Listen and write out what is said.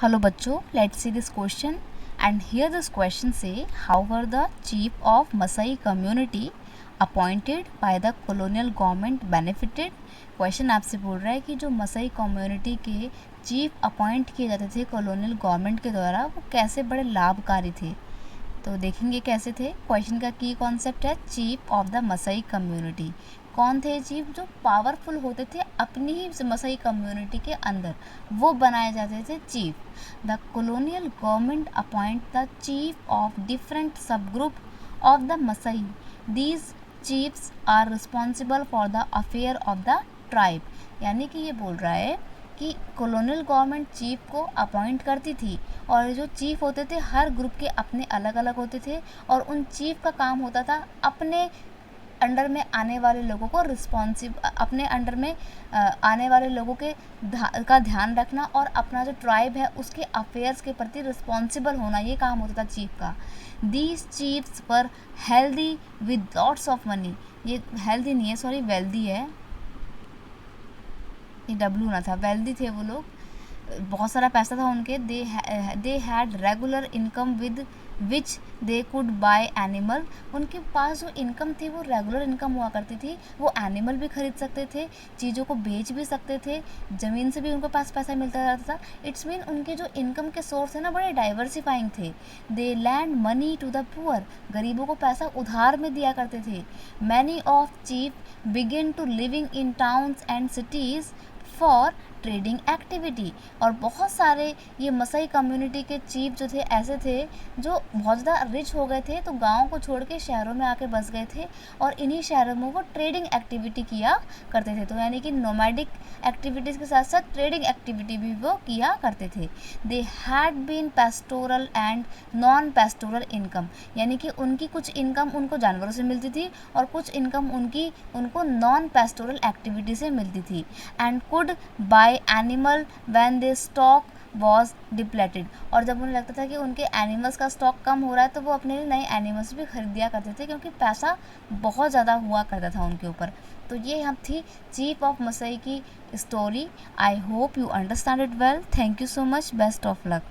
Hello बच्चों, let's see this question. And here this question say, how were the chief of Masai community appointed by the colonial government benefited? Question आपसे बोल रहा है कि जो मसई कम्युनिटी के चीफ अपॉइंट किए जाते थे कॉलोनियल गवर्नमेंट के द्वारा, वो कैसे बड़े लाभकारी थे। तो देखेंगे कैसे थे। क्वेश्चन का की कॉन्सेप्ट है चीफ ऑफ द मसई कम्युनिटी। कौन थे चीफ? जो पावरफुल होते थे अपनी ही मसई कम्युनिटी के अंदर, वो बनाए जाते थे chief. The colonial government appoint the chief of different sub group of the Maasai. These chiefs are responsible for the affair of the tribe. यानी कि ये बोल रहा है कि कॉलोनियल गवर्नमेंट चीफ को अपॉइंट करती थी, और जो चीफ होते थे हर ग्रुप के अपने अलग अलग होते थे, और उन चीफ का काम होता था अपने अंडर में आने वाले लोगों को अपने अंडर में आने वाले लोगों के का ध्यान रखना, और अपना जो ट्राइब है उसके अफेयर्स के प्रति रिस्पॉन्सिबल होना, ये काम होता था चीफ का। दीज चीफ्स पर healthy with lots of money. ये हेल्दी नहीं है, सॉरी, वेल्दी है, ये डब्लू ना था, वेल्दी थे वो लोग, बहुत सारा पैसा था उनके। They had regular income with which they could bye animal. उनके पास जो इनकम थी वो रेगुलर इनकम हुआ करती थी। वो एनिमल भी खरीद सकते थे, चीज़ों को बेच भी सकते थे, ज़मीन से भी उनके पास पैसा मिलता रहता था। इट्स मीन उनके जो इनकम के सोर्स है ना, बड़े डाइवर्सिफाइंग थे। They lend money to the poor. गरीबों को पैसा उधार में दिया करते थे। Many of chief begin to living in towns and cities for trading activity. और बहुत सारे ये मसई कम्युनिटी के चीफ जो थे ऐसे थे जो बहुत ज़्यादा रिच हो गए थे, तो गाँव को छोड़ के शहरों में आके बस गए थे, और इन्हीं शहरों में वो ट्रेडिंग एक्टिविटी किया करते थे। तो यानी कि नोमैडिक एक्टिविटीज़ के साथ साथ ट्रेडिंग एक्टिविटी भी वो किया करते थे। They had been pastoral and non pastoral income. यानी कि उनकी कुछ इनकम उनको जानवरों से मिलती थी, और कुछ इनकम उनको नॉन पेस्टोरल एक्टिविटी से मिलती थी। And could bye animal when they stock was depleted. और जब उन्हें लगता था कि उनके एनिमल्स का स्टॉक कम हो रहा है, तो वो अपने लिए नए एनिमल्स भी खरीद दिया करते थे, क्योंकि पैसा बहुत ज़्यादा हुआ करता था उनके ऊपर। तो ये हम थी चीफ ऑफ मसई की story. I hope you understand it well. Thank you so much. Best of luck.